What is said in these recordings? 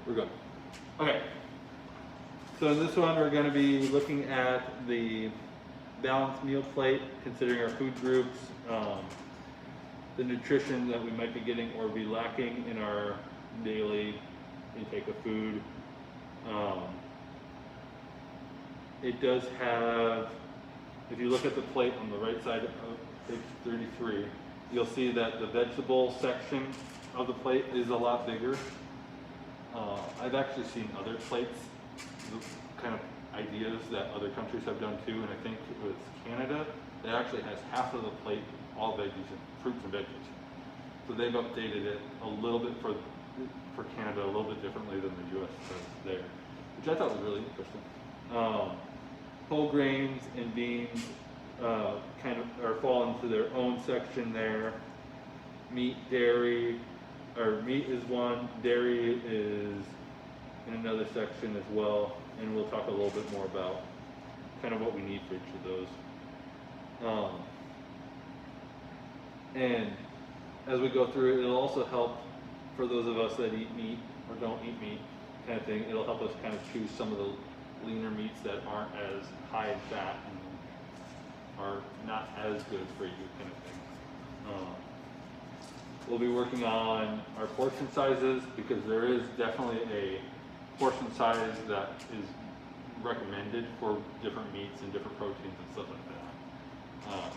We're good. Okay. So in this one, we're going to be looking at the balanced meal plate, considering our food groups, the nutrition that we might be getting or be lacking in our daily intake of food. It does have, if you look at the plate on the right side of page 33, you'll see that the vegetable section of the plate is a lot bigger. I've actually seen other plates, kind of ideas that other countries have done too, and I think it was Canada that actually has half of the plate all veggies and fruits and veggies. So they've updated it a little bit for Canada, a little bit differently than the U.S. does there, which I thought was really interesting. Whole grains and beans kind of fall into their own section there. Meat, dairy, or meat is one, dairy is in another section as well, and we'll talk a little bit more about kind of what we need for each of those. And as we go through it, it'll also help for those of us that eat meat or don't eat meat kind of thing. It'll help us kind of choose some of the leaner meats that aren't as high in fat and are not as good for you kind of thing. We'll be working on our portion sizes because there is definitely a portion size that is recommended for different meats and different proteins and stuff like that.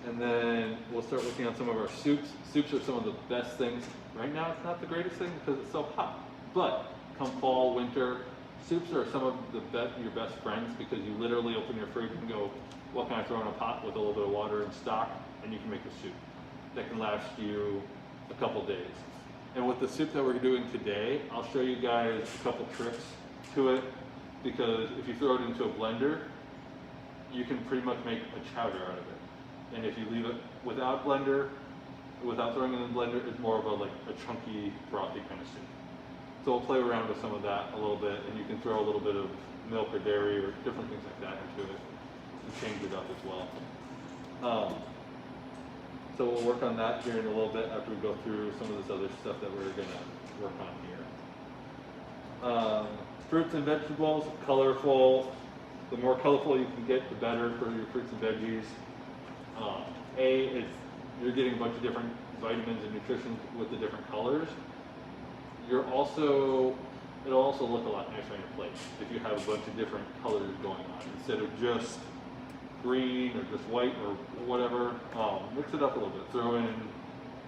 And then we'll start working on some of our soups. Soups are some of the best things. Right now it's not the greatest thing because it's so hot, but come fall, winter, soups are some of your best friends because you literally open your fridge and go, what can I throw in a pot with a little bit of water and stock, and you can make a soup that can last you a couple days. And with the soup that we're doing today, I'll show you guys a couple tricks to it because if you throw it into a blender, you can pretty much make a chowder out of it. And if you leave it without blender, without throwing it in the blender, it's more of a chunky, frothy kind of soup. So we'll play around with some of that a little bit, and you can throw a little bit of milk or dairy or different things like that into it and change it up as well. So we'll work on that here in a little bit after we go through some of this other stuff that we're going to work on here. Fruits and vegetables, colorful. The more colorful you can get, the better for your fruits and veggies. You're getting a bunch of different vitamins and nutrition with the different colors. It'll also look a lot nicer on your plate if you have a bunch of different colors going on instead of just green or just white or whatever. Mix it up a little bit. Throw in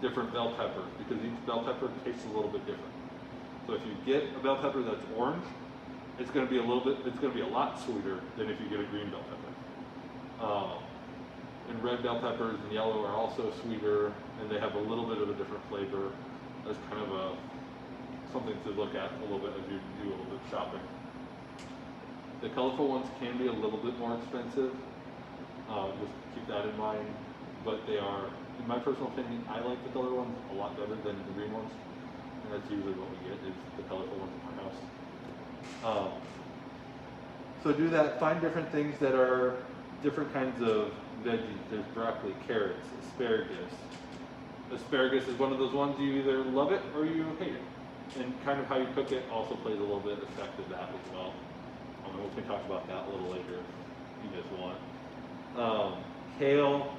different bell peppers because each bell pepper tastes a little bit different. So if you get a bell pepper that's orange, it's going to be a lot sweeter than if you get a green bell pepper. And red bell peppers and yellow are also sweeter, and they have a little bit of a different flavor. That's kind of something to look at a little bit as you do a little bit of shopping. The colorful ones can be a little bit more expensive. Just keep that in mind. But they are, in my personal opinion, I like the color ones a lot better than the green ones. And that's usually what we get is the colorful ones in our house. So do that. Find different things that are different kinds of veggies. There's broccoli, carrots, asparagus. Asparagus is one of those ones you either love it or you hate it. And kind of how you cook it also plays a little bit of effect of that as well. We can talk about that a little later if you guys want. Kale,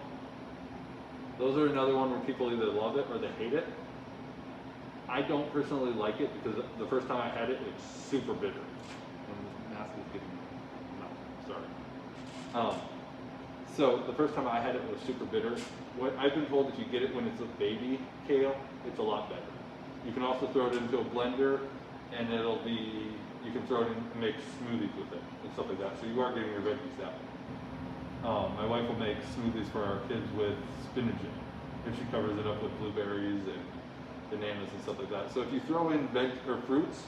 those are another one where people either love it or they hate it. I don't personally like it because the first time I had it, it was super bitter. And Mask is getting, no, sorry. So the first time I had it, it was super bitter. What I've been told, if you get it when it's a baby kale, it's a lot better. You can also throw it into a blender, and you can throw it in and make smoothies with it and stuff like that. So you are getting your veggies that way. My wife will make smoothies for our kids with spinach in it, and she covers it up with blueberries and bananas and stuff like that. So if you throw in fruits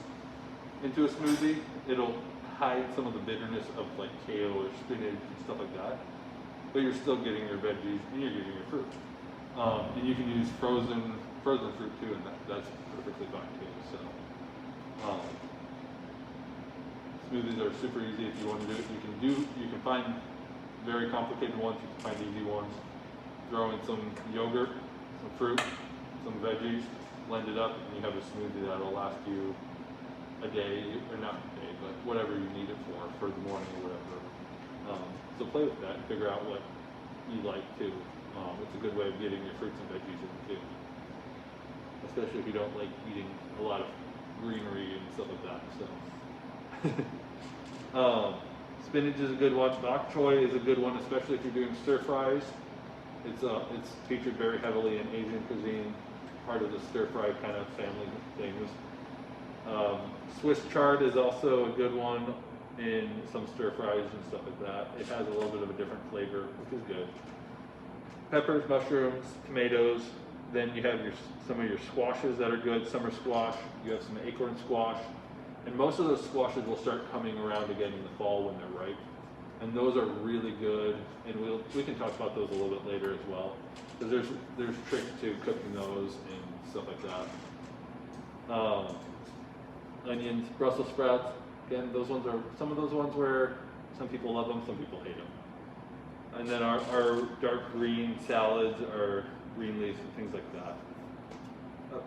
into a smoothie, it'll hide some of the bitterness of like kale or spinach and stuff like that. But you're still getting your veggies and you're getting your fruit. And you can use frozen fruit too, and that's perfectly fine too. So smoothies are super easy if you want to do it. You can find very complicated ones, you can find easy ones. Throw in some yogurt, some fruit, some veggies, blend it up, and you have a smoothie that'll last you a day, or not a day, but whatever you need it for the morning or whatever. So play with that and figure out what you like too. It's a good way of getting your fruits and veggies in too. Especially if you don't like eating a lot of greenery and stuff like that. So, spinach is a good one. Bok choy is a good one, especially if you're doing stir fries. It's featured very heavily in Asian cuisine, part of the stir fry kind of family things. Swiss chard is also a good one in some stir fries and stuff like that. It has a little bit of a different flavor, which is good. Peppers, mushrooms, tomatoes. Then you have some of your squashes that are good. Summer squash. You have some acorn squash. And most of those squashes will start coming around again in the fall when they're ripe. And those are really good. And we can talk about those a little bit later as well. Because there's tricks to cooking those and stuff like that. Onions, Brussels sprouts. Again, those ones are some of those ones where some people love them, some people hate them. And then our dark green salads, our green leaves and things like that.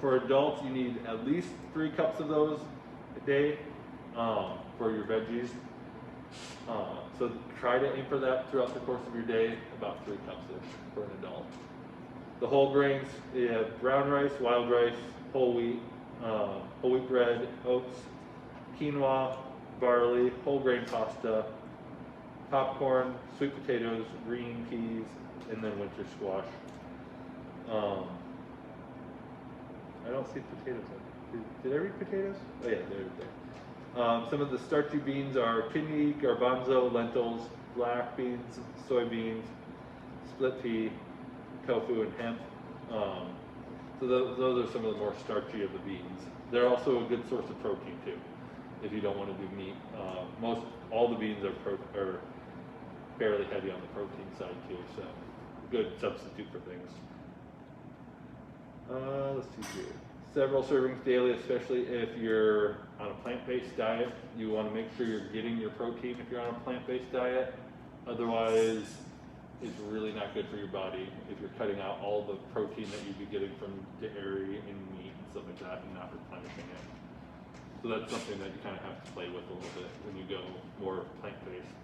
For adults, you need at least 3 cups of those a day for your veggies. So try to aim for that throughout the course of your day, about 3 cups-ish for an adult. The whole grains, you have brown rice, wild rice, whole wheat bread, oats, quinoa, barley, whole grain pasta, popcorn, sweet potatoes, green peas, and then winter squash. I don't see potatoes. Did I read potatoes? Oh yeah, they're there. Some of the starchy beans are kidney, garbanzo, lentils, black beans, soybeans, split pea, tofu, and hemp. So those are some of the more starchy of the beans. They're also a good source of protein too, if you don't want to do meat. All the beans are fairly heavy on the protein side too, so good substitute for things. Let's see here. Several servings daily, especially if you're on a plant-based diet. You want to make sure you're getting your protein if you're on a plant-based diet. Otherwise, it's really not good for your body if you're cutting out all the protein that you'd be getting from dairy and meat and stuff like that and not replenishing it. So that's something that you kind of have to play with a little bit when you go more plant-based.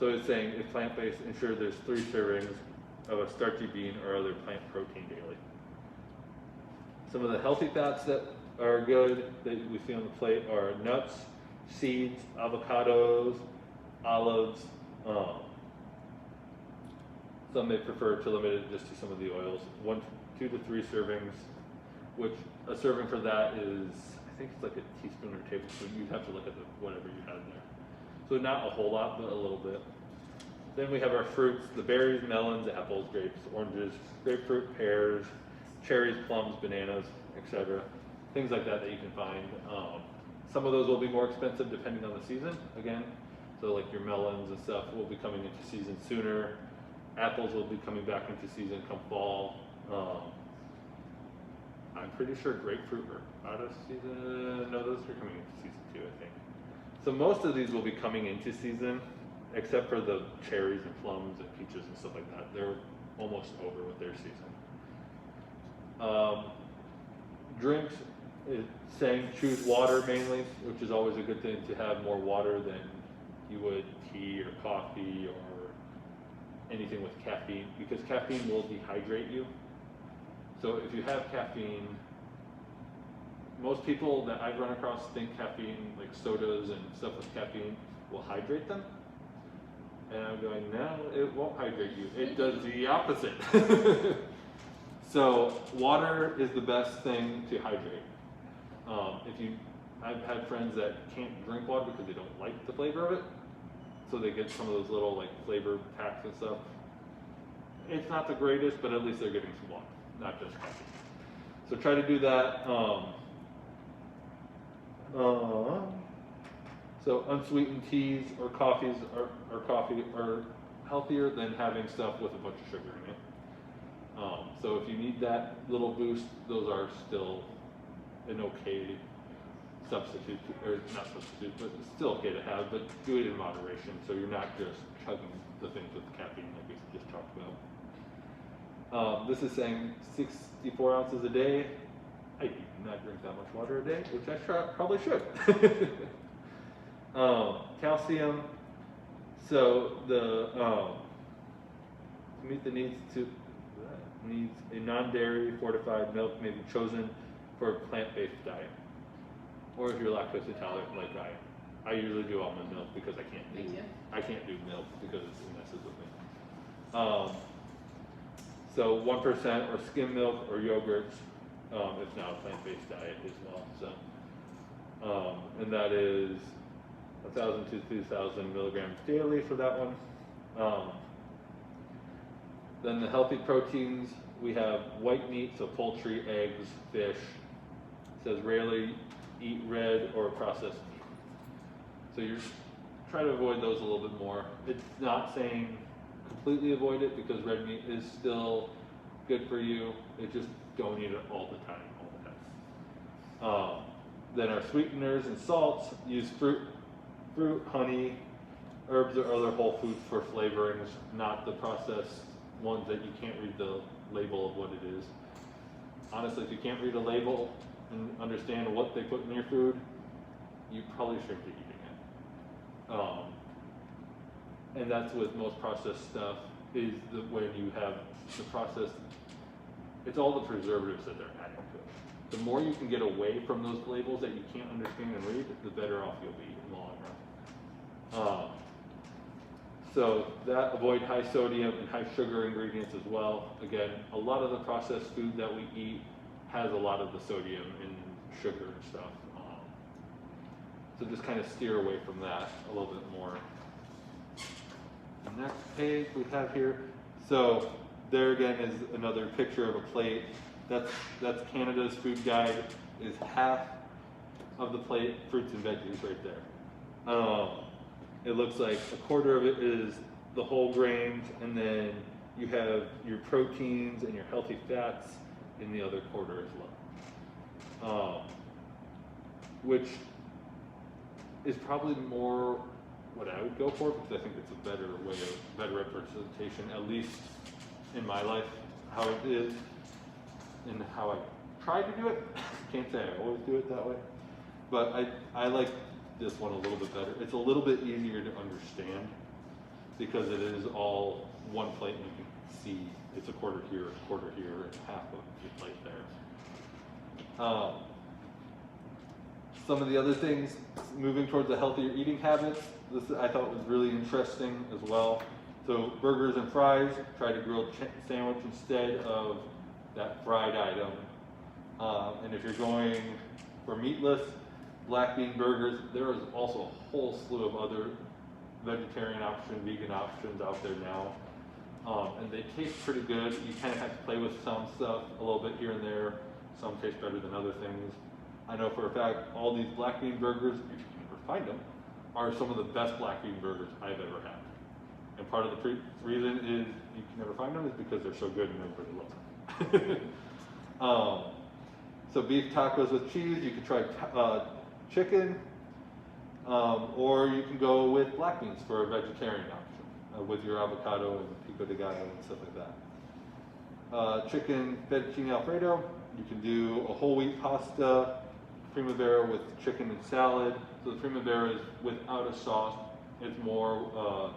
So it's saying if plant-based, ensure there's 3 servings of a starchy bean or other plant protein daily. Some of the healthy fats that are good that we see on the plate are nuts, seeds, avocados, olives. Some may prefer to limit it just to some of the oils. 2 to 3 servings, which a serving for that is, I think it's like a teaspoon or tablespoon. You'd have to look at whatever you had there. So not a whole lot, but a little bit. Then we have our fruits, the berries, melons, apples, grapes, oranges, grapefruit, pears, cherries, plums, bananas, etc. Things like that you can find. Some of those will be more expensive depending on the season, again. So like your melons and stuff will be coming into season sooner. Apples will be coming back into season come fall. I'm pretty sure grapefruit are out of season. No, those are coming into season too, I think. So most of these will be coming into season, except for the cherries and plums and peaches and stuff like that. They're almost over with their season. Drinks, it's saying choose water mainly, which is always a good thing to have more water than you would tea or coffee or anything with caffeine, because caffeine will dehydrate you. So if you have caffeine, most people that I've run across think caffeine, like sodas and stuff with caffeine, will hydrate them. And I'm going, no, it won't hydrate you. It does the opposite. So water is the best thing to hydrate. I've had friends that can't drink water because they don't like the flavor of it. So they get some of those little like flavor packs and stuff. It's not the greatest, but at least they're getting some water, not just coffee. So try to do that. So unsweetened teas or coffee are healthier than having stuff with a bunch of sugar in it. So if you need that little boost, those are still an okay substitute, or not substitute, but it's still okay to have, but do it in moderation so you're not just chugging the things with caffeine like we just talked This is saying 64 ounces a day. I do not drink that much water a day, which I probably should. Calcium. So to meet the needs a non-dairy fortified milk may be chosen for a plant-based diet, or if you're lactose intolerant like I am. I usually do almond milk because I can't do milk because it messes with me. So 1% or skim milk or yogurts, it's now a plant-based diet as well. So, and that is 1,000 to 2,000 milligrams daily for that one. Then the healthy proteins, we have white meat, so poultry, eggs, fish. It says rarely eat red or processed meat. So you're try to avoid those a little bit more. It's not saying completely avoid it because red meat is still good for you. It just don't eat it all the time, Then our sweeteners and salts, use fruit, honey, herbs, or other whole foods for flavorings, not the processed ones that you can't read the label of what it is. Honestly, if you can't read a label and understand what they put in your food, you probably shouldn't be eating it. And that's with most processed stuff, is when you have the processed, it's all the preservatives that they're adding to it. The more you can get away from those labels that you can't understand and read, the better off you'll be in the long run. So that, avoid high sodium and high sugar ingredients as well. Again, a lot of the processed food that we eat has a lot of the sodium and sugar and stuff. So just kind of steer away from that a little bit more. The next page we have here. So there again is another picture of a plate. That's Canada's food guide, is half of the plate fruits and veggies right there. It looks like a quarter of it is the whole grains, and then you have your proteins and your healthy fats in the other quarter as well. Which is probably more what I would go for, because I think it's a better representation, at least in my life, how it is and how I try to do it. Can't say I always do it that way, but I like this one a little bit better. It's a little bit easier to understand because it is all one plate, and you can see it's a quarter here, and half of the plate there. Some of the other things, moving towards the healthier eating habits, this I thought was really interesting as well. So burgers and fries, try to grilled sandwich instead of that fried item. And if you're going for meatless, black bean burgers, there is also a whole slew of other vegetarian options, vegan options out there now. And they taste pretty good. You kind of have to play with some stuff a little bit here and there. Some taste better than other things. I know for a fact all these black bean burgers, if you can ever find them, are some of the best black bean burgers I've ever had. And part of the reason is you can never find them is because they're so good and everybody loves them. So beef tacos with cheese, you could try chicken, or you can go with black beans for a vegetarian option with your avocado and pico de gallo and stuff like that. Chicken fettuccine alfredo, you can do a whole wheat pasta, primavera with chicken and salad. So the primavera is without a sauce. It's more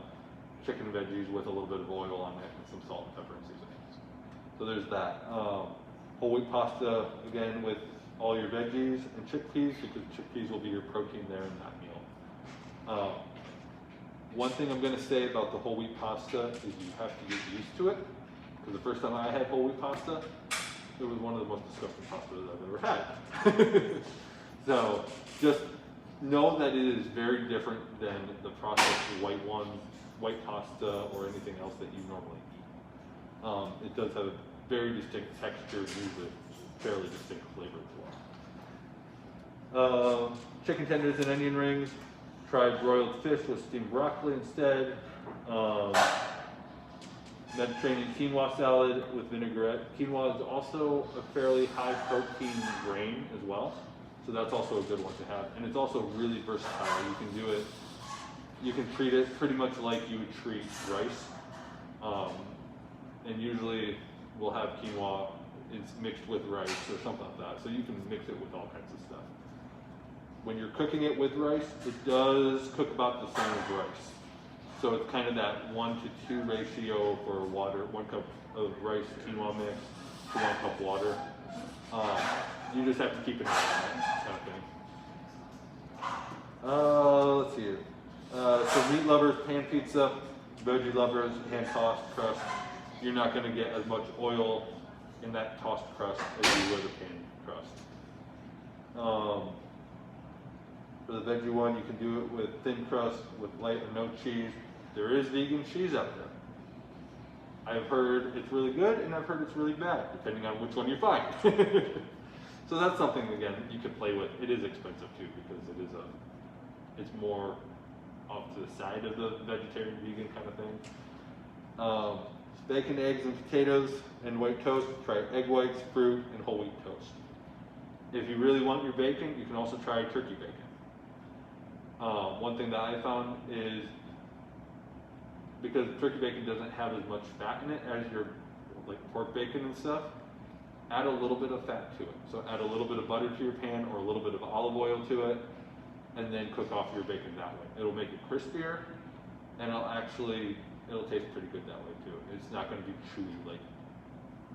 chicken and veggies with a little bit of oil on it and some salt and pepper and seasonings. So there's that. Whole wheat pasta, again, with all your veggies and chickpeas, because chickpeas will be your protein there in that meal. One thing I'm going to say about the whole wheat pasta is you have to get used to it, because the first time I had whole wheat pasta, it was one of the most disgusting pastas I've ever had. So just know that it is very different than the processed white pasta or anything else that you normally eat. It does have a very distinct texture, usually fairly distinct flavor as well. Chicken tenders and onion rings. Try broiled fish with steamed broccoli instead. Mediterranean quinoa salad with vinaigrette. Quinoa is also a fairly high protein grain as well, so that's also a good one to have. And it's also really versatile. You can do it, you can treat it pretty much like you would treat rice. And usually will have quinoa, it's mixed with rice or something like that. So you can mix it with all kinds of stuff. When you're cooking it with rice, it does cook about the same as rice. So it's kind of that 1-to-2 ratio for water, 1 cup of rice quinoa mix to 1 cup water. You just have to keep an eye on that kind of thing. Let's see here. So meat lovers, pan pizza. Veggie lovers, hand tossed crust. You're not going to get as much oil in that tossed crust as you would a pan crust. For the veggie one, you can do it with thin crust, with light or no cheese. There is vegan cheese out there. I've heard it's really good, and I've heard it's really bad, depending on which one you find. So that's something, again, you can play with. It is expensive too, because it's more off to the side of the vegetarian, vegan kind of thing. Bacon, eggs, and potatoes, and white toast. Try egg whites, fruit, and whole wheat toast. If you really want your bacon, you can also try turkey bacon. One thing that I found is, because turkey bacon doesn't have as much fat in it as your like pork bacon and stuff, add a little bit of fat to it. So add a little bit of butter to your pan or a little bit of olive oil to it, and then cook off your bacon that way. It'll make it crispier, and it'll taste pretty good that way too. It's not going to be chewy like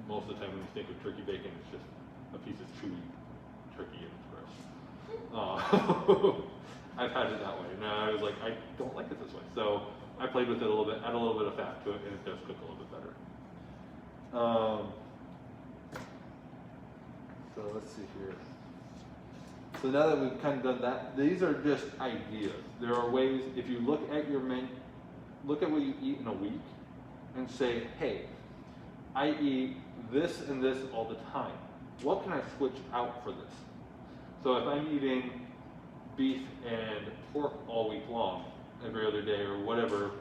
most of the time when you think of turkey bacon. It's just a piece of chewy turkey and it's gross. I've had it that way, and I was like, I don't like it this way. So I played with it a little bit, add a little bit of fat to it, and it does cook a little bit better. So let's see here. So now that we've kind of done that, these are just ideas. There are ways, if you look at your menu, look at what you eat in a week, and say, hey, I eat this and this all the time. What can I switch out for this? So if I'm eating beef and pork all week long, every other day or whatever,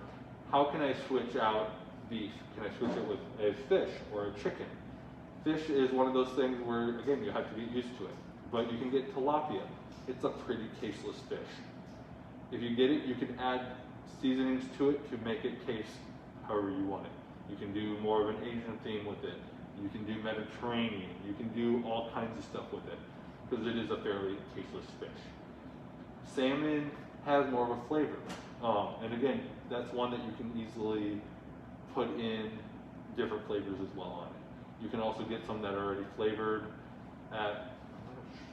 how can I switch out beef? Can I switch it with a fish or a chicken? Fish is one of those things where, again, you have to get used to it. But you can get tilapia. It's a pretty tasteless fish. If you get it, you can add seasonings to it to make it taste however you want it. You can do more of an Asian theme with it. You can do Mediterranean. You can do all kinds of stuff with it, because it is a fairly tasteless fish. Salmon has more of a flavor. And again, that's one that you can easily put in different flavors as well on it. You can also get some that are already flavored at,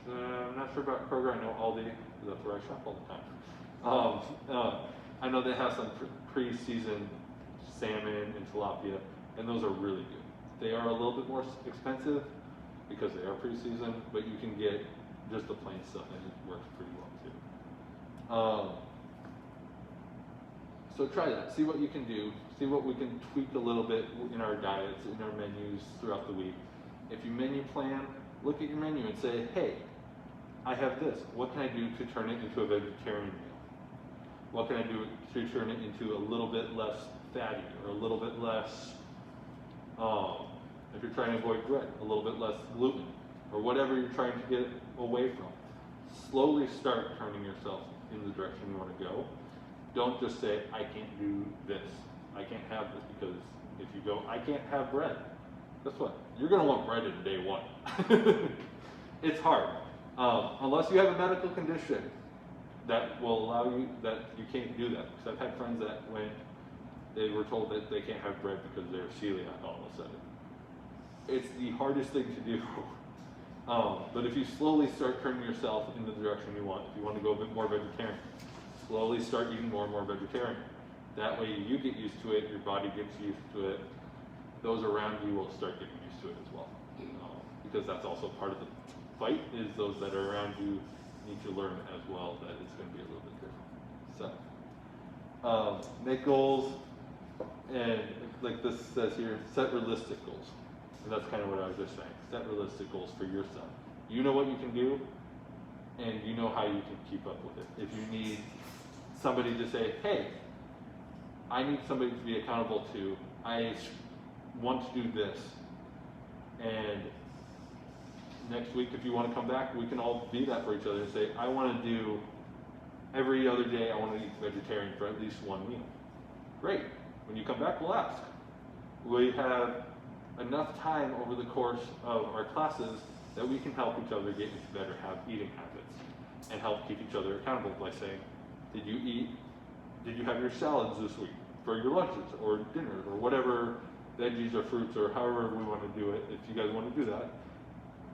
I'm not sure about Kroger, I know Aldi, that's where I shop all the time. I know they have some pre-seasoned salmon and tilapia, and those are really good. They are a little bit more expensive because they are pre-seasoned, but you can get just the plain stuff and it works pretty well too. So try that, see what you can do, see what we can tweak a little bit in our diets, in our menus throughout the week. If you menu plan, look at your menu and say, hey, I have this, what can I do to turn it into a vegetarian meal? What can I do to turn it into a little bit less fatty or a little bit less, if you're trying to avoid bread, a little bit less gluten or whatever you're trying to get away from. Slowly start turning yourself in the direction you want to go. Don't just say, I can't do this, I can't have this, because if you go, I can't have bread, guess what? You're going to want bread in day one. It's hard. Unless you have a medical condition that will allow you, that you can't do that. Because I've had friends that when they were told that they can't have bread because they're celiac all of a sudden. It's the hardest thing to do. But if you slowly start turning yourself in the direction you want, if you want to go a bit more vegetarian, slowly start eating more and more vegetarian. That way you get used to it, your body gets used to it, those around you will start getting used to it as well. Because that's also part of the fight, is those that are around you need to learn as well that it's going to be a little bit different. So, make goals, and like this says here, set realistic goals. And that's kind of what I was just saying. Set realistic goals for yourself. You know what you can do, and you know how you can keep up with it. If you need somebody to say, hey, I need somebody to be accountable to, I want to do this, and next week if you want to come back, we can all be that for each other and say, I want to do, every other day I want to eat vegetarian for at least one meal. Great. When you come back, we'll ask. We have enough time over the course of our classes that we can help each other get into better eating habits and help keep each other accountable by saying, did you have your salads this week for your lunches or dinners or whatever, veggies or fruits or however we want to do it. If you guys want to do that,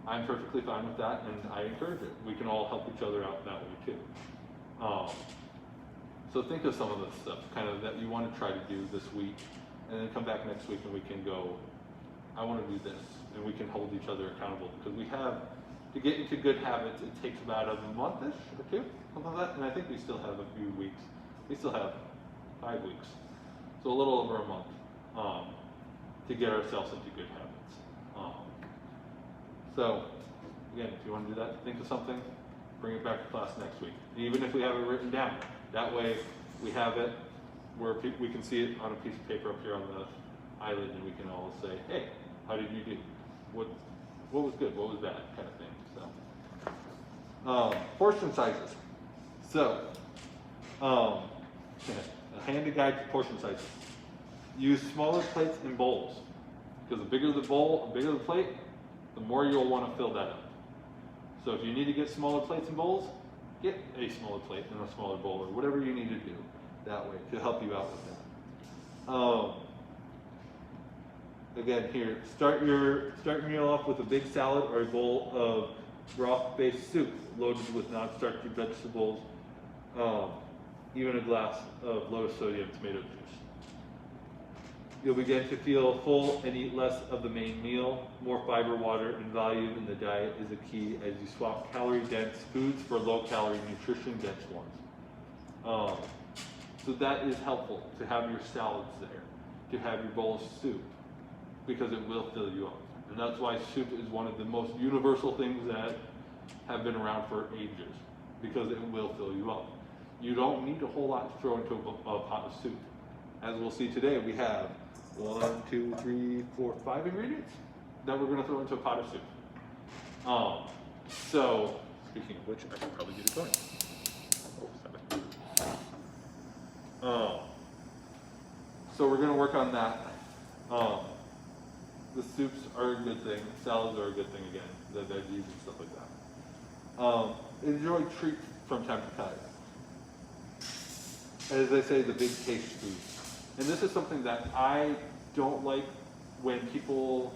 I'm perfectly fine with that, and I encourage it. We can all help each other out that way too. So think of some of the stuff kind of that you want to try to do this week, and then come back next week and we can go, I want to do this, and we can hold each other accountable, because we have, to get into good habits, it takes about a month-ish or two, something like that, and I think we still have a few weeks. We still have 5 weeks, so a little over a month to get ourselves into good habits. So, again, if you want to do that, think of something, bring it back to class next week. Even if we have it written down, that way we have it where we can see it on a piece of paper up here on the eyelid, and we can all say, hey, how did you do? What was good? What was bad? Kind of thing. So, portion sizes. So, a handy guide to portion sizes. Use smaller plates and bowls, because the bigger the bowl, the bigger the plate, the more you'll want to fill that up. So if you need to get smaller plates and bowls, get a smaller plate and a smaller bowl, or whatever you need to do that way to help you out with that. Again, here, start your meal off with a big salad or a bowl of broth-based soup loaded with non-starchy vegetables, even a glass of low sodium tomato juice. You'll begin to feel full and eat less of the main meal. More fiber, water, and volume in the diet is a key as you swap calorie-dense foods for low-calorie, nutrition-dense ones. So that is helpful, to have your salads there, to have your bowl of soup, because it will fill you up. And that's why soup is one of the most universal things that have been around for ages, because it will fill you up. You don't need a whole lot to throw into a pot of soup. As we'll see today, we have 1, 2, 3, 4, 5 ingredients that we're going to throw into a pot of soup. So, speaking of which, I should probably get it going. So we're going to work on that. The soups are a good thing. Salads are a good thing again. The veggies and stuff like that. Enjoy treats from time to time. As they say, the big taste foods. And this is something that I don't like, when people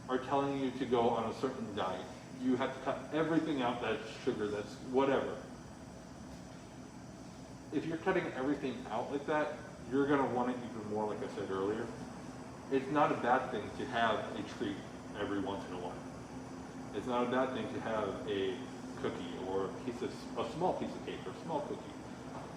are telling you to go on a certain diet. You have to cut everything out that's sugar, that's whatever. If you're cutting everything out like that, you're going to want it even more, like I said earlier. It's not a bad thing to have a treat every once in a while. It's not a bad thing to have a cookie or a small piece of cake or a small cookie.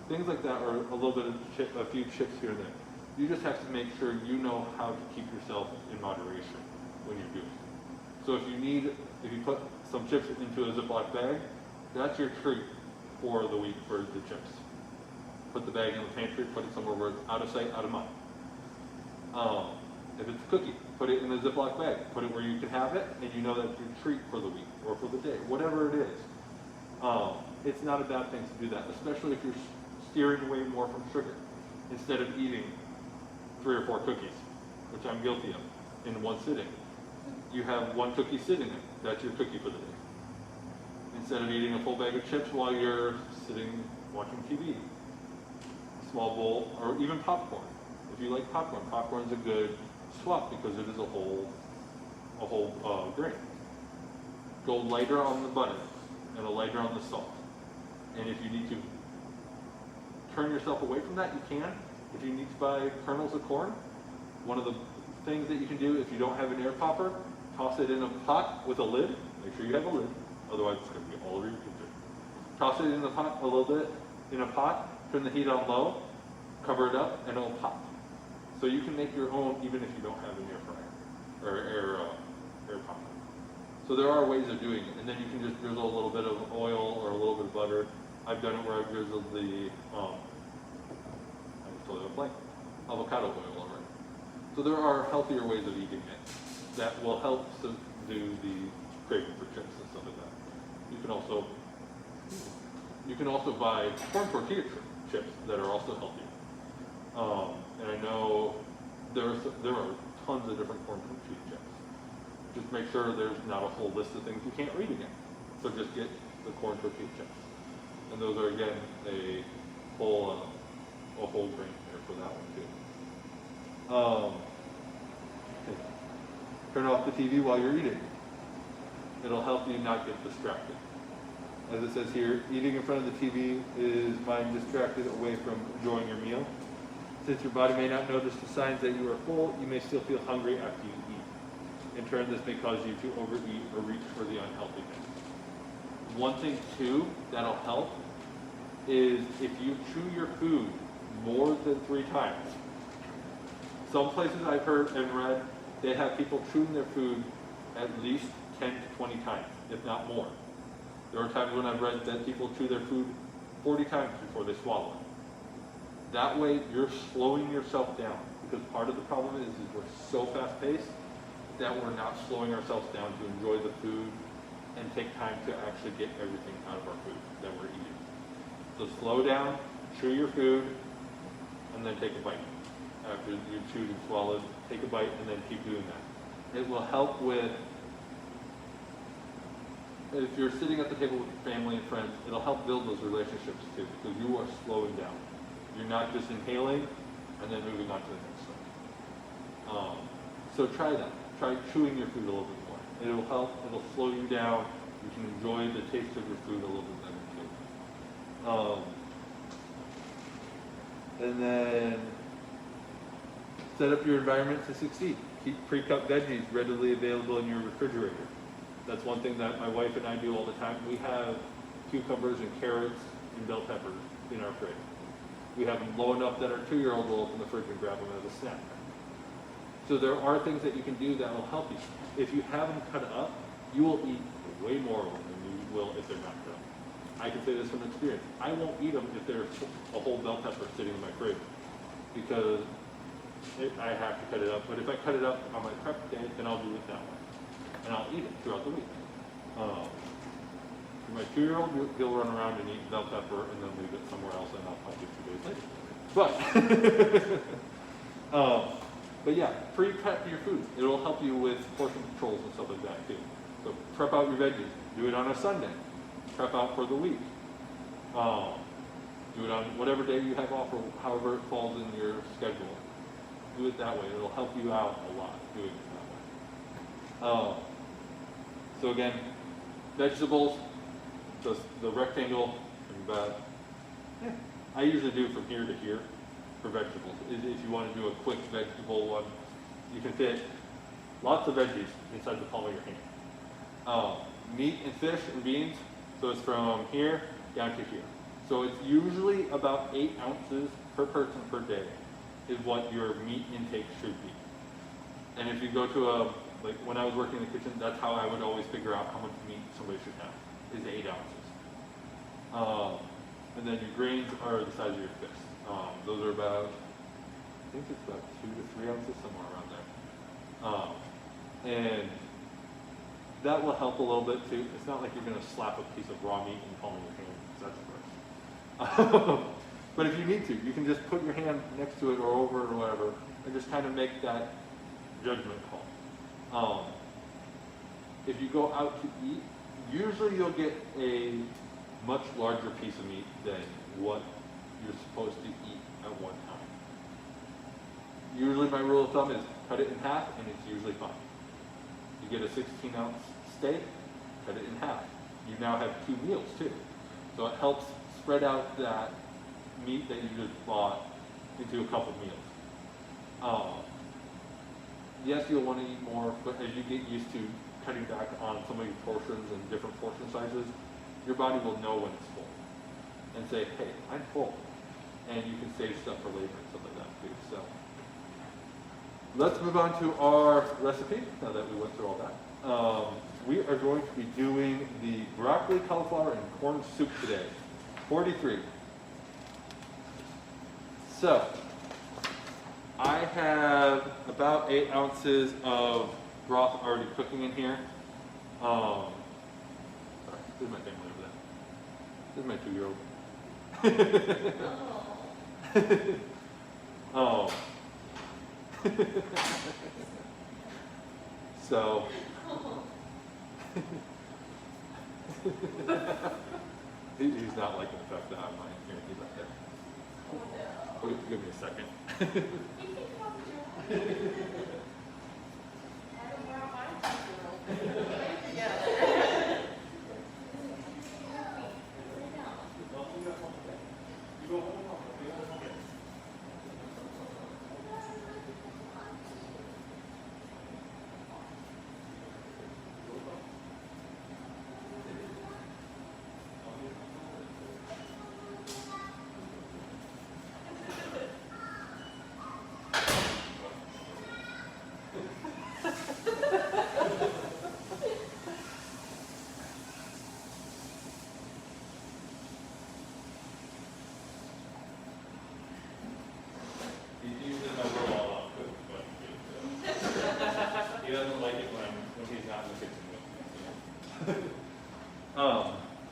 Things like that, or a little bit of a few chips here and there. You just have to make sure you know how to keep yourself in moderation when you're doing it. So if you put some chips into a Ziploc bag, that's your treat for the week for the chips. Put the bag in the pantry, put it somewhere where it's out of sight, out of mind. If it's a cookie, put it in a Ziploc bag. Put it where you can have it, and you know that's your treat for the week or for the day, whatever it is. It's not a bad thing to do that, especially if you're steering away more from sugar, instead of eating 3 or 4 cookies, which I'm guilty of, in one sitting. You have 1 cookie sitting there. That's your cookie for the day. Instead of eating a full bag of chips while you're sitting watching TV. A small bowl, or even popcorn. If you like popcorn, popcorn's a good swap because it is a whole grain. Go lighter on the butter and a lighter on the salt. And if you need to turn yourself away from that, you can. If you need to buy kernels of corn, one of the things that you can do if you don't have an air popper, toss it in a pot with a lid. Make sure you have a lid, otherwise it's going to be all over your kitchen. Toss it in the pot a little bit, in a pot, turn the heat on low, cover it up, and it'll pop. So you can make your own even if you don't have an air fryer or air popper. So there are ways of doing it, and then you can just drizzle a little bit of oil or a little bit of butter. I've done it where I've drizzled the avocado oil over it. So there are healthier ways of eating it that will help to do the craving for chips and stuff like that. You can also buy corn tortilla chips that are also healthier. And I know there are tons of different corn tortilla chips. Just make sure there's not a whole list of things you can't read again. So just get the corn tortilla chips. And those are, again, a whole grain there for that one too. Turn off the TV while you're eating. It'll help you not get distracted. As it says here, eating in front of the TV is mind distracted away from enjoying your meal. Since your body may not notice the signs that you are full, you may still feel hungry after you eat. In turn, this may cause you to overeat or reach for the unhealthy things. One thing too that'll help is if you chew your food more than 3 times. Some places I've heard and read, they have people chewing their food at least 10 to 20 times, if not more. There are times when I've read that people chew their food 40 times before they swallow it. That way, you're slowing yourself down, because part of the problem is we're so fast-paced that we're not slowing ourselves down to enjoy the food and take time to actually get everything out of our food that we're eating. So slow down, chew your food, and then take a bite. After you've chewed and swallowed, take a bite and then keep doing that. It will help with, if you're sitting at the table with your family and friends, it'll help build those relationships too, because you are slowing down. You're not just inhaling and then moving on to the next thing. So try that. Try chewing your food a little bit more. It'll help, it'll slow you down. You can enjoy the taste of your food a little bit better too. And then set up your environment to succeed. Keep pre-cut veggies readily available in your refrigerator. That's one thing that my wife and I do all the time. We have cucumbers and carrots and bell peppers in our fridge. We have them low enough that our 2-year-old will open the fridge and grab them as a snack. So there are things that you can do that will help you. If you have them cut up, you will eat way more of them than you will if they're not cut up. I can say this from experience. I won't eat them if there's a whole bell pepper sitting in my fridge, because I have to cut it up. But if I cut it up on my prep day, then I'll do it that way. And I'll eat it throughout the week. My 2-year-old, he'll run around and eat bell pepper and then leave it somewhere else, and I'll find it 2 days later. But yeah, pre-prep your food. It'll help you with portion controls and stuff like that too. So prep out your veggies. Do it on a Sunday. Prep out for the week. Do it on whatever day you have off or however it falls in your schedule. Do it that way. It'll help you out a lot doing it that way. So again, vegetables, the rectangle, I usually do from here to here for vegetables. If you want to do a quick vegetable one, you can fit lots of veggies inside the palm of your hand. Meat and fish and beans, so it's from here down to here. So it's usually about 8 ounces per person per day is what your meat intake should be. And if you go to like when I was working in the kitchen, that's how I would always figure out how much meat somebody should have, is 8 ounces. And then your grains are the size of your fist. Those are about, I think it's about 2 to 3 ounces, somewhere around there. And that will help a little bit too. It's not like you're going to slap a piece of raw meat in the palm of your hand, because that's gross. But if you need to, you can just put your hand next to it or over it or whatever, and just kind of make that judgment call. If you go out to eat, usually you'll get a much larger piece of meat than what you're supposed to eat at one time. Usually my rule of thumb is cut it in half and it's usually fine. You get a 16-ounce steak, cut it in half. You now have 2 meals too. So it helps spread out that meat that you just bought into a couple meals. Yes, you'll want to eat more, but as you get used to cutting back on some of your portions and different portion sizes, your body will know when it's full and say, hey, I'm full. And you can save stuff for later and stuff like that too. So let's move on to our recipe now that we went through all that. We are going to be doing the broccoli, cauliflower, and corn soup today. 43. So I have about 8 ounces of broth already cooking in here. Sorry, there's my family over there. This is my 2-year-old. So. He's not liking the fact that I'm my he's up there. Give me a second. He doesn't like it when he's not in the kitchen with me.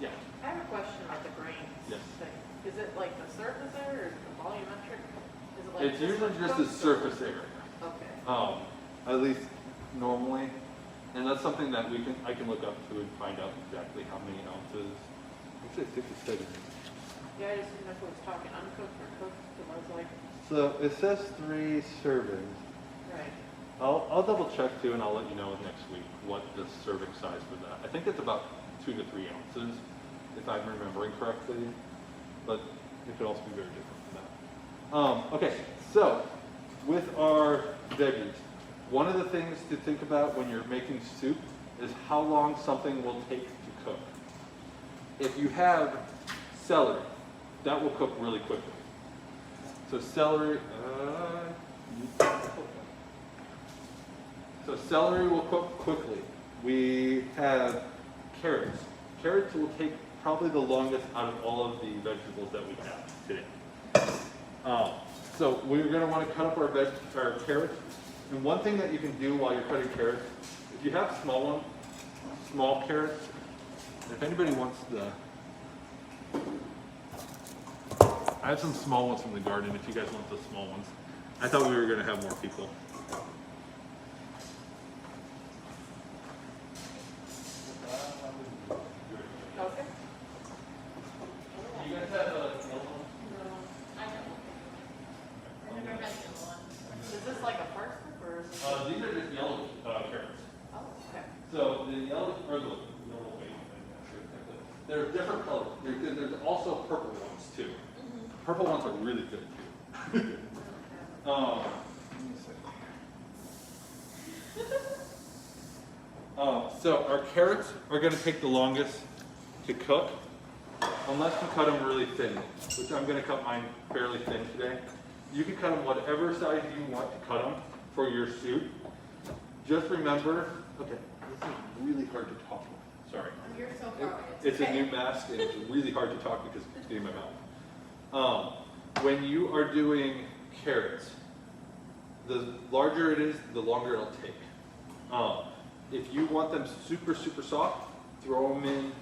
Yeah. I have a question about the grains Yes. thing. Is it like the surface area or is it the volumetric? Is it like It's usually just the surface area. Okay. At least normally, and that's something that I can look up to and find out exactly how many ounces. Actually, I think it said it. Yeah, I just didn't know if it was talking uncooked or cooked, because I was like, So it says 3 servings. right. I'll double check too, and I'll let you know next week what the serving size for that. I think it's about 2 to 3 ounces, if I'm remembering correctly, but it could also be very different from that. Okay, so with our veggies, one of the things to think about when you're making soup is how long something will take to cook. If you have celery, that will cook really quickly. So celery, celery will cook quickly. We have carrots. Carrots will take probably the longest out of all of the vegetables that we have today. So we're going to want to cut up our carrots. And one thing that you can do while you're cutting carrots, if you have small carrots, if anybody wants I have some small ones from the garden if you guys want the small ones. I thought we were going to have more people. Okay. You guys have a Is this like a parsnip or is this? these are just yellow carrots. Oh, okay. So the yellow, or the yellow, wait, I'm not sure exactly. There are different colors. There's also purple ones too. Purple ones are really good too. Let me see. So our carrots are going to take the longest to cook, unless you cut them really thin, which I'm going to cut mine fairly thin today. You can cut them whatever size you want to cut them for your soup. Just remember, okay, this is really hard to talk with. Sorry. You're so far. It's a new mask and it's really hard to talk because it's getting in my mouth. When you are doing carrots, the larger it is, the longer it'll take. If you want them super, super soft, throw them in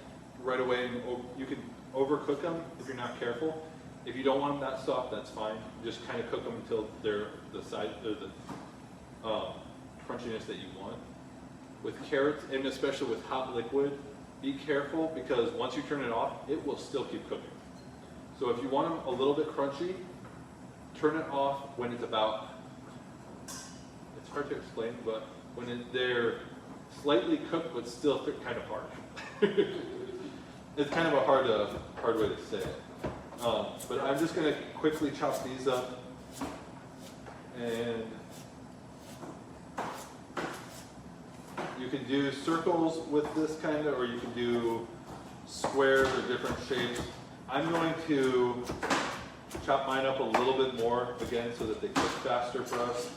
right away and you can overcook them if you're not careful. If you don't want them that soft, that's fine. Just kind of cook them until they're the size, or the crunchiness that you want. With carrots, and especially with hot liquid, be careful because once you turn it off, it will still keep cooking. So if you want them a little bit crunchy, turn it off when it's about, it's hard to explain, but when they're slightly cooked but still kind of hard. It's kind of a hard way to say it. But I'm just going to quickly chop these up. And you can do circles with this kind of, or you can do squares or different shapes. I'm going to chop mine up a little bit more, again, so that they cook faster for us,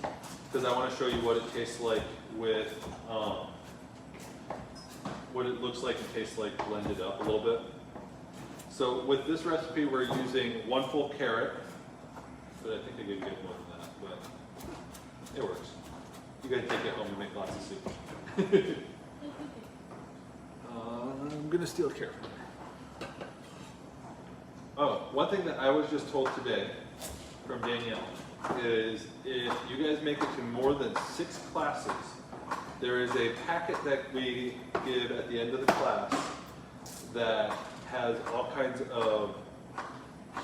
because I want to show you what it tastes like with, what it looks like and tastes like blended up a little bit. So with this recipe, we're using 1 full carrot, but I think I could get more than that, but it works. You guys take it home and make lots of soup. I'm gonna steal a carrot from her. Oh, one thing that I was just told today from Danielle is if you guys make it to more than 6 classes, there is a packet that we give at the end of the class that has all kinds of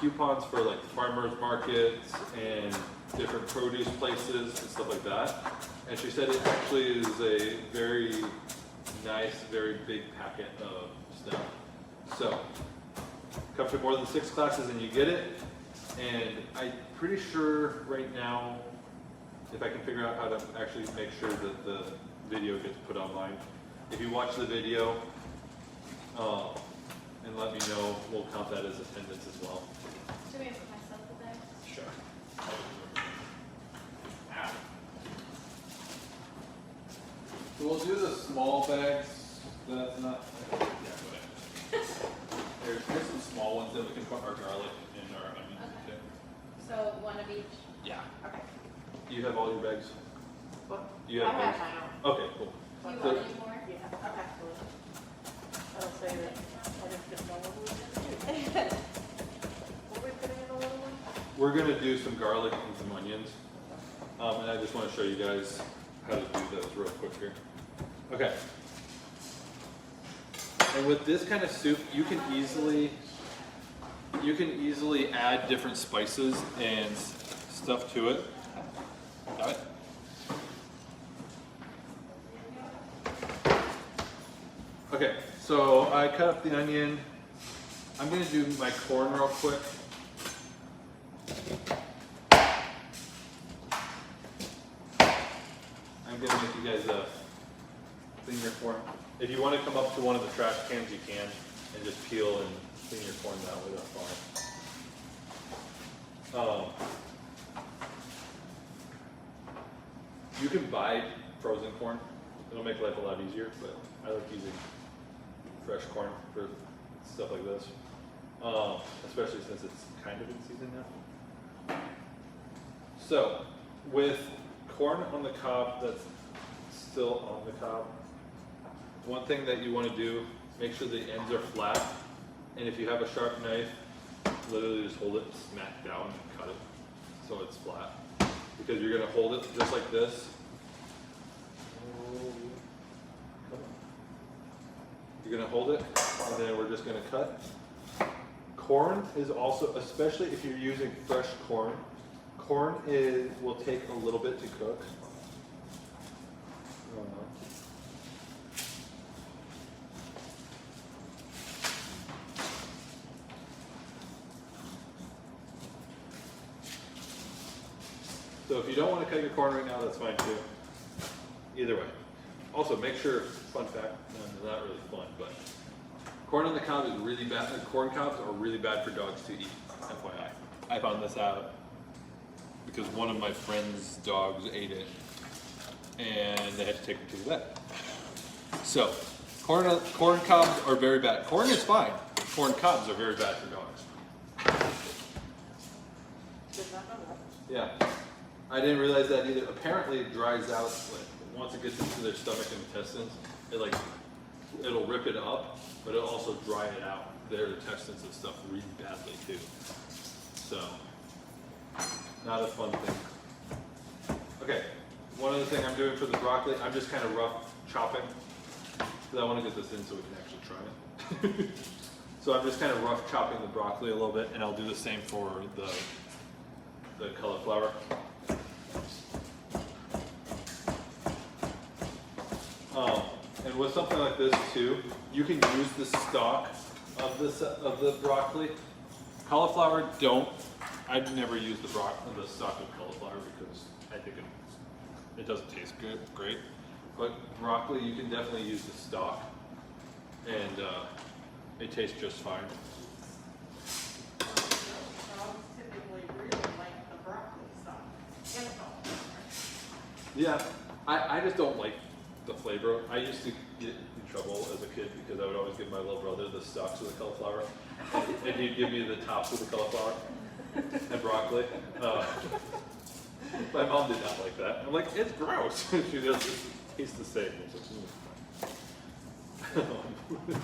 coupons for like farmers markets and different produce places and stuff like that. And she said it actually is a very nice, very big packet of stuff. So, come to more than 6 classes and you get it. And I'm pretty sure right now, if I can figure out how to actually make sure that the video gets put online. If you watch the video and let me know, we'll count that as attendance as well. Should we put myself in there? Sure. So we'll do the small bags. That's not. Yeah, go ahead. Here's some small ones that we can put our garlic and our onions into. So one of each? Yeah. Okay. You have all your bags? What? You I have have bags? my own. Okay, cool. Do you So- want any more? Yeah, absolutely. I'll say that I just didn't know what we were gonna do. What are we putting in the little one? We're gonna do some garlic and some onions. And I just wanna show you guys how to do those real quick here. Okay. And with this kind of soup, you can easily add different spices and stuff to it. Got it? Okay, so I cut up the onion. I'm gonna do my corn real quick. I'm gonna make you guys clean your corn. If you want to come up to one of the trash cans, you can, and just peel and clean your corn that way. That's fine. You can buy frozen corn. It'll make life a lot easier, but I like using fresh corn for stuff like this, especially since it's kind of in season now. So, with corn on the cob that's still on the cob, one thing that you want to do, make sure the ends are flat, and if you have a sharp knife, literally just hold it smack down and cut it so it's flat. Because you're going to hold it just like this. You're going to hold it, and then we're just going to cut. Corn is also, especially if you're using fresh corn, will take a little bit to cook. So if you don't want to cut your corn right now, that's fine too. Either way. Also, make sure, fun fact, not really fun, but corn on the cob is really bad. Corn cobs are really bad for dogs to eat, FYI. I found this out because one of my friend's dogs ate it and they had to take it to the vet. So, corn cobs are very bad. Corn is fine. Corn cobs are very bad for dogs. Did not know that. Yeah. I didn't realize that either. Apparently it dries out, like, once it gets into their stomach and intestines, it'll rip it up, but it'll also dry it out, their intestines and stuff, really badly too. So, not a fun thing. Okay, one other thing I'm doing for the broccoli, I'm just kind of rough chopping, because I want to get this in so we can actually try it. So I'm just kind of rough chopping the broccoli a little bit, and I'll do the same for the cauliflower. And with something like this too, you can use the stalk of the broccoli. Cauliflower, I'd never use the stalk of cauliflower because I think it doesn't taste great. But broccoli, you can definitely use the stalk, and it tastes just fine. Dogs typically really like the broccoli sauce and cauliflower. Yeah, I just don't like the flavor. I used to get in trouble as a kid because I would always give my little brother the stalks of the cauliflower, and he'd give me the tops of the cauliflower and broccoli. My mom did not like that. I'm like, it's gross. She goes, it tastes the same. I was like,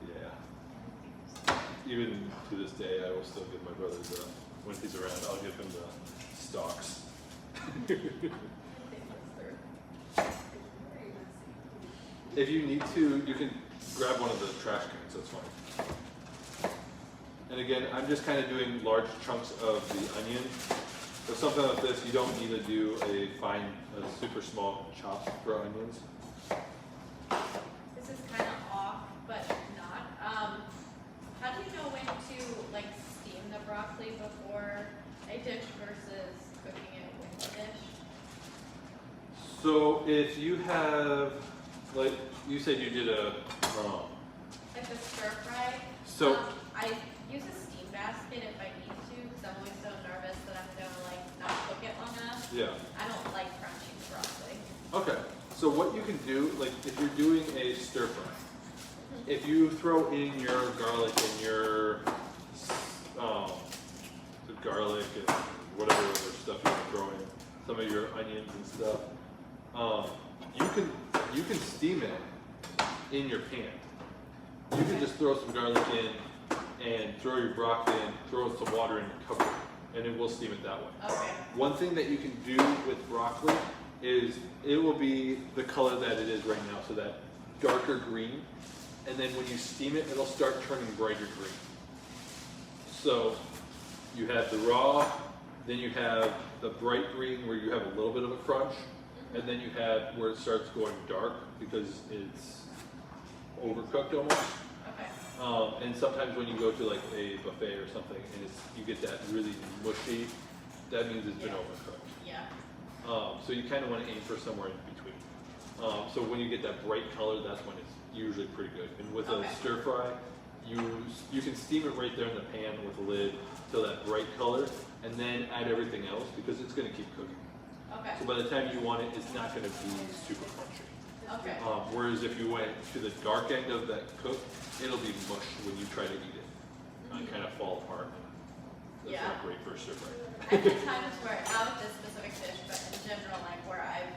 yeah. Even to this day, I will still give my brother when he's around, I'll give him the stalks. If you need to, you can grab one of the trash cans, that's fine. And again, I'm just kind of doing large chunks of the onion. For something like this, you don't need to do a super small chop for onions. This is kind of off, but not. How do you know when to like steam the broccoli before a dish versus cooking it with a dish? So if you have, like you said you did a, Like a stir fry. So- I use a steam basket if I need to, because I'm always so nervous that I'm gonna like not cook it long enough. yeah. I don't like crunching broccoli. Okay, so what you can do, like if you're doing a stir fry, if you throw in your garlic and your the garlic and whatever other stuff you want to throw in, some of your onions and stuff, you can steam it in your pan. You can just throw some garlic in and throw your broccoli in, throw some water in and cover it, and it will steam it that way. Okay. One thing that you can do with broccoli is it will be the color that it is right now, so that darker green, and then when you steam it, it'll start turning brighter green. So you have the raw, then you have the bright green where you have a little bit of a crunch, and then you have where it starts going dark because it's overcooked almost. Okay. And sometimes when you go to like a buffet or something and you get that really mushy, that means it's been Yeah. overcooked. Yeah. So you kind of want to aim for somewhere in between. So when you get that bright color, that's when it's usually pretty good. And with Okay. a stir fry, you can steam it right there in the pan with a lid till that bright color, and then add everything else because it's going to keep cooking. Okay. So by the time you want it, it's not going to be super crunchy. Okay. Whereas if you went to the dark end of that cook, it'll be mush when you try to eat it. And kind of fall apart. That's Yeah. not great for a stir fry. I've had times where, not with this specific dish, but in general, like where I've,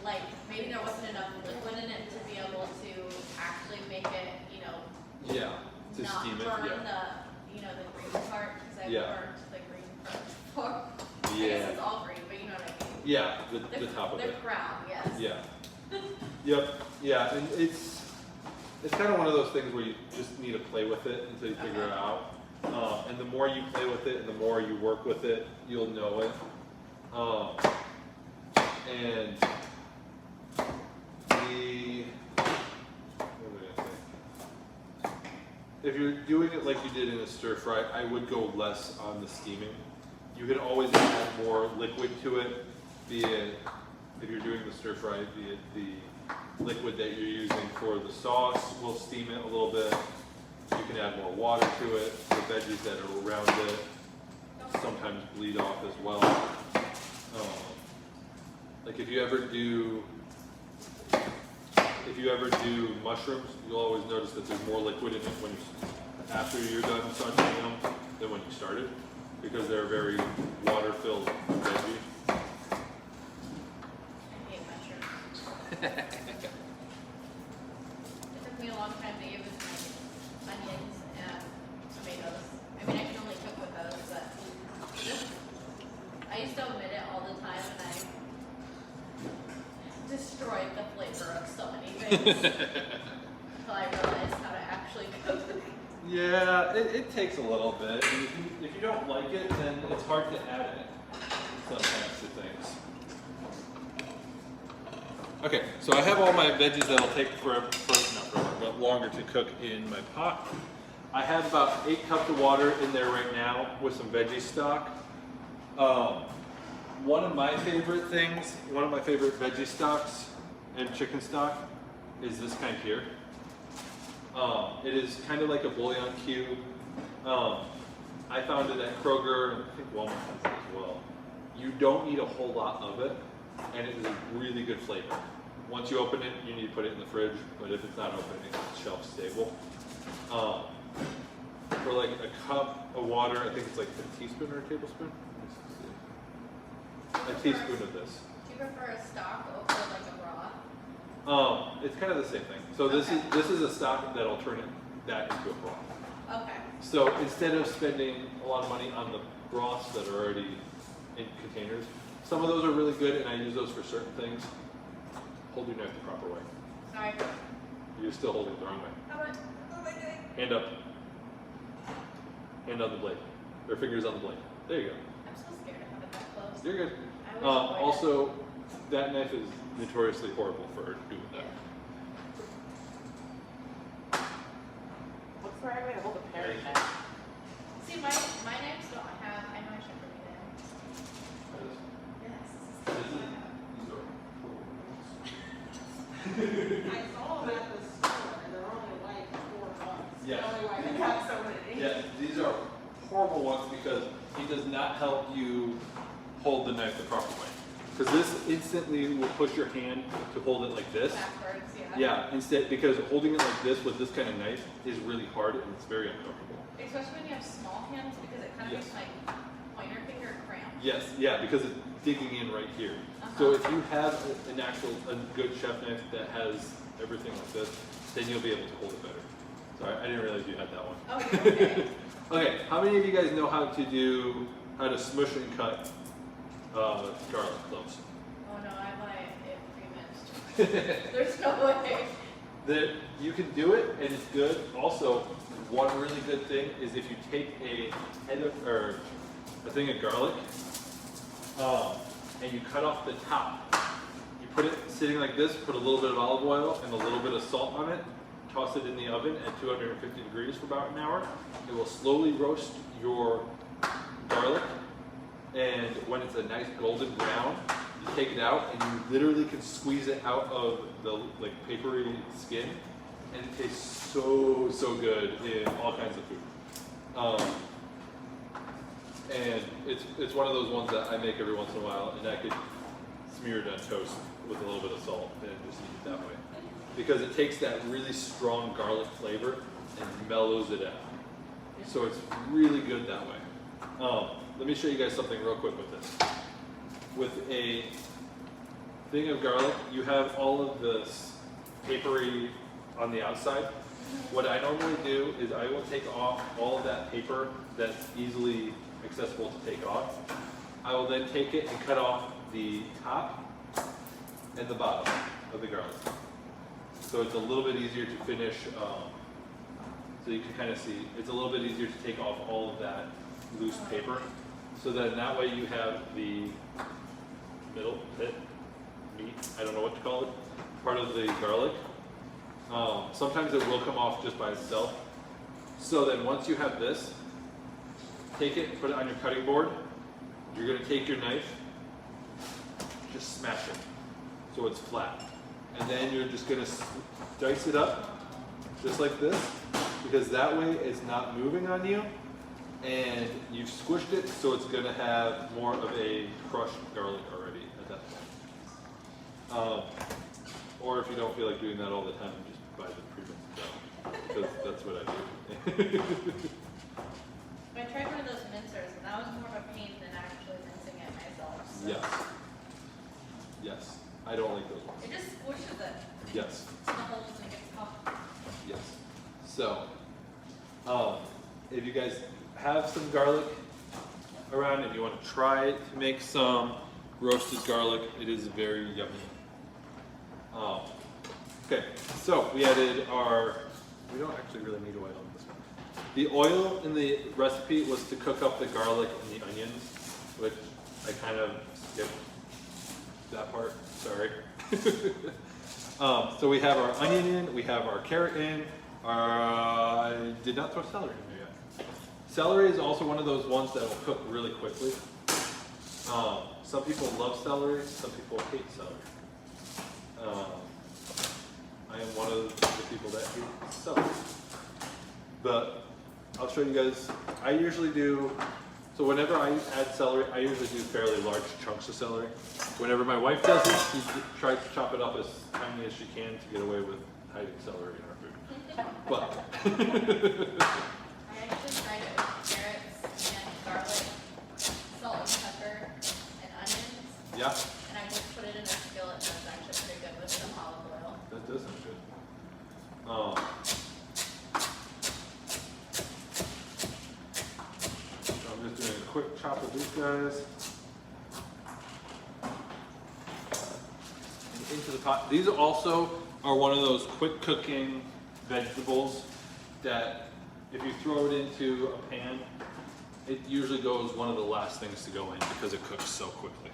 like, maybe there wasn't enough liquid in it to be able to actually make it, you know, Yeah, to not steam it, burn yeah. the, you know, the green part, because I've Yeah. burned the green part before. I guess Yeah, it's all green, but you know what I mean. yeah, the top of The it. crown, yes. Yeah. Yep, yeah, and it's kind of one of those things where you just need to play with it until you figure it out. And the more you play with it and the more you work with it, you'll know it. And what was I gonna say? If you're doing it like you did in a stir fry, I would go less on the steaming. You can always add more liquid to it, be it, if you're doing the stir fry, be it the liquid that you're using for the sauce will steam it a little bit. You can add more water to it. The veggies that are around it sometimes bleed off as well. Like if you ever do mushrooms, you'll always notice that there's more liquid in it when after you're done sauteing them than when you started, because they're very water-filled veggie. I hate mushrooms. It took me a long time to give this my onions and tomatoes. I mean, I can only cook with those, but I used to omit it all the time, and I destroyed the flavor of so many things until I realized how to actually cook. Yeah, it takes a little bit. And if you don't like it, then it's hard to add it sometimes to things. Okay, so I have all my veggies that'll take not forever, but longer to cook in my pot. I have about 8 cups of water in there right now with some veggie stock. One of my favorite veggie stocks and chicken stock is this kind here. It is kind of like a bouillon cube. I found it at Kroger, and I think Walmart has it as well. You don't need a whole lot of it, and it is a really good flavor. Once you open it, you need to put it in the fridge, but if it's not open, it's shelf stable. For like a cup of water, I think it's like a teaspoon or a tablespoon. A teaspoon of this. Do you prefer a stock over like a raw? It's kind of the same thing. So this is a stock that'll turn that into a broth. Okay. So instead of spending a lot of money on the broths that are already in containers. Some of those are really good, and I use those for certain things. Hold your knife the proper way. Sorry. You're still holding it the wrong way. What am I doing? Hand up. Hand on the blade. Or fingers on the blade. There you go. I'm so scared to have it that close. You're good. I wish I avoided Also, that knife is notoriously horrible for doing it. that. What's the right way to hold a paring knife? See, my knives don't have, I know I should bring it in. Yes, this is the one I have. I saw them at the store, and they're only like $4. Yeah. The only way they got so many. Yeah, these are horrible ones because it does not help you hold the knife the proper way. Because this instantly will push your hand to hold it like this. Backwards, yeah. Yeah, instead, because holding it like this with this kind of knife is really hard and it's very uncomfortable. Especially when you have small hands, because it kind of Yes. makes my pointer finger cramp. Yes, yeah, because it's digging in right here. So if you have a good chef knife that has everything like this, then you'll be able to hold it better. Sorry, I didn't realize you had that one. Oh, you're okay. Okay, how many of you guys know how to smush and cut garlic cloves? Oh no, I buy it pre-mixed. There's no way. That you can do it and it's good. Also, one really good thing is if you take a thing of garlic and you cut off the top. You put it sitting like this, put a little bit of olive oil and a little bit of salt on it, toss it in the oven at 250 degrees for about an hour. It will slowly roast your garlic, and when it's a nice golden brown, you take it out and you literally can squeeze it out of the papery skin, and it tastes so good in all kinds of food. And it's one of those ones that I make every once in a while, and I could smear it on toast with a little bit of salt and just eat it that way. Because it takes that really strong garlic flavor and mellows it out. So it's really good that way. Let me show you guys something real quick with this. With a thing of garlic, you have all of this papery on the outside. What I normally do is I will take off all of that paper that's easily accessible to take off. I will then take it and cut off the top and the bottom of the garlic. So it's a little bit easier to finish, so you can kind of see, it's a little bit easier to take off all of that loose paper. So then that way you have the middle bit, meat, I don't know what to call it, part of the garlic. Sometimes it will come off just by itself. So then once you have this, take it and put it on your cutting board. You're going to take your knife, just smash it so it's flat. And then you're just going to dice it up just like this, because that way it's not moving on you, and you've squished it so it's going to have more of a crushed garlic already at that point. Or if you don't feel like doing that all the time, just buy the pre-mixed garlic, because that's what I do. I tried one of those mincers, and that was more of a pain than actually mincing it myself. So. Yes. Yes. I don't like those ones. It just squishes it. Yes. It's in the holes and it gets tough. Yes. So, if you guys have some garlic around and you want to try to make some roasted garlic, it is very yummy. Okay, so we added we don't actually really need oil in this one. The oil in the recipe was to cook up the garlic and the onions, which I kind of skipped that part, sorry. So we have our onion in, we have our carrot in, I did not throw celery in there yet. Celery is also one of those ones that will cook really quickly. Some people love celery, some people hate celery. I am one of the people that hate celery. But I'll show you guys, I usually do, so whenever I add celery, I usually do fairly large chunks of celery. Whenever my wife does it, she tries to chop it up as tiny as she can to get away with hiding celery in our food. But I actually tried it with carrots and garlic, salt and pepper, and onions. yeah, And I just put it in a skillet, and it's actually pretty good with some olive oil. that does sound good. So I'm just doing a quick chop top of these guys. And into the pot. These also are one of those quick cooking vegetables that if you throw it into a pan, it usually goes one of the last things to go in because it cooks so quickly.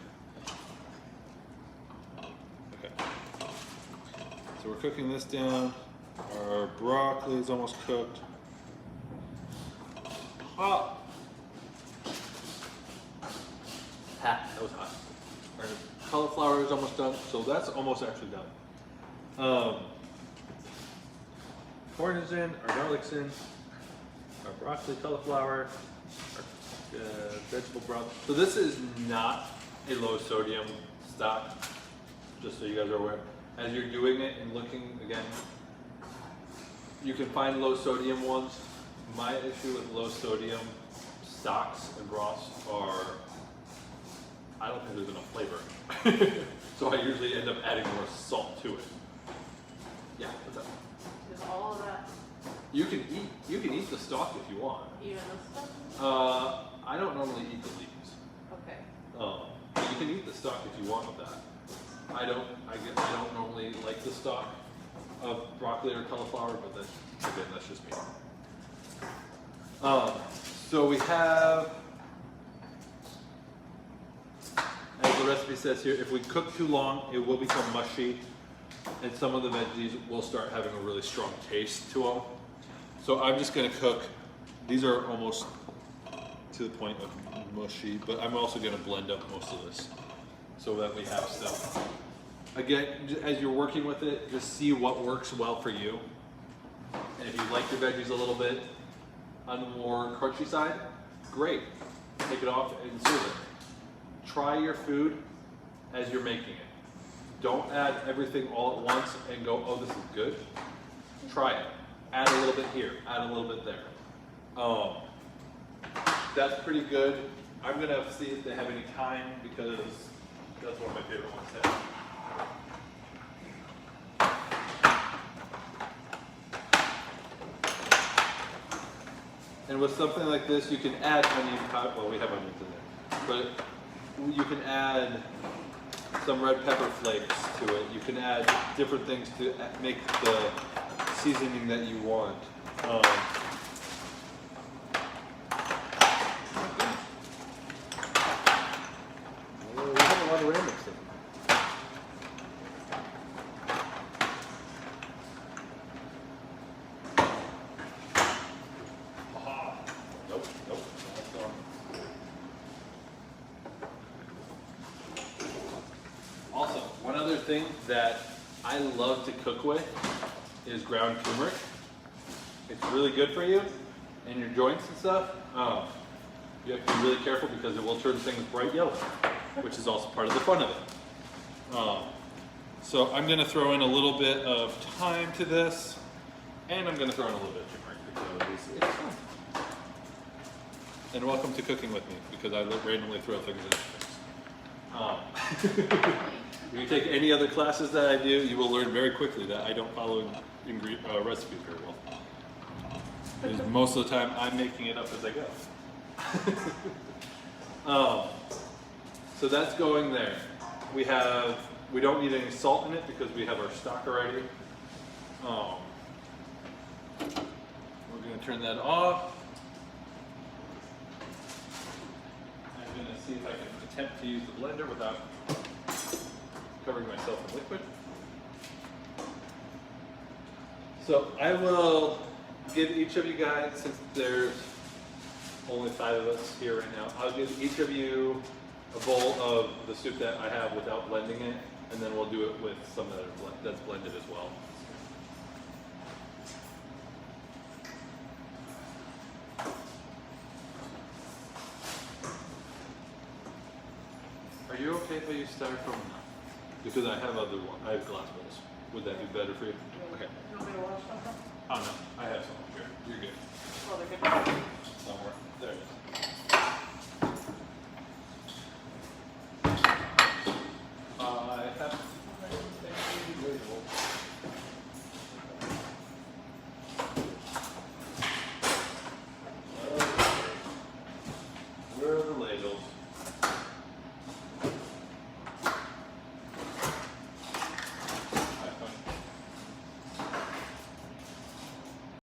Okay. So we're cooking this down. Our broccoli is almost cooked. Hot. That was hot. Our cauliflower is almost done, so that's almost actually done. Corn is in, our garlic's in, our broccoli, cauliflower, our vegetable broth. So this is not a low sodium stock, just so you guys are aware. As you're doing it and looking again, you can find low sodium ones. My issue with low sodium stocks and broths are, I don't think there's enough flavor. So I usually end up adding more salt to it. Yeah, what's up? Is all of that You can eat the stalk if you want. even this stuff? I don't normally eat the leaves. Okay. But you can eat the stalk if you want with that. I don't normally like the stalk of broccoli or cauliflower, but that's just me. So we have, as the recipe says here, if we cook too long, it will become mushy, and some of the veggies will start having a really strong taste to them. So I'm just going to cook. These are almost to the point of mushy, but I'm also going to blend up most of this so that we have some. Again, as you're working with it, just see what works well for you. And if you like your veggies a little bit on the more crunchy side, great. Take it off and serve it. Try your food as you're making it. Don't add everything all at once and go, oh, this is good. Try it. Add a little bit here, add a little bit there. That's pretty good. I'm gonna see if they have any thyme because that's one of my favorite ones to have. And with something like this, you can add onion powder. Well, we have onions in there, but you can add some red pepper flakes to it. You can add different things to make the seasoning that you want. We have a lot of random stuff. Nope, that's gone. Also, one other thing that I love to cook with is ground turmeric. It's really good for you and your joints and stuff. You have to be really careful because it will turn things bright yellow, which is also part of the fun of it. So I'm going to throw in a little bit of thyme to this, and I'm going to throw in a little bit of turmeric because it's fun. And welcome to cooking with me because I randomly throw things in things. If you take any other classes that I do, you will learn very quickly that I don't follow recipes very well. Because most of the time, I'm making it up as I go. So that's going there. We don't need any salt in it because we have our stock already. We're going to turn that off. I'm going to see if I can attempt to use the blender without covering myself in liquid. So I will give each of you guys, since there's only 5 of us here right now, I'll give each of you a bowl of the soup that I have without blending it, and then we'll do it with some that's blended as well. Are you okay if I use styrofoam? Because I have I have glass bowls. Would that be better for you? Okay. You want me to wash something? Oh no.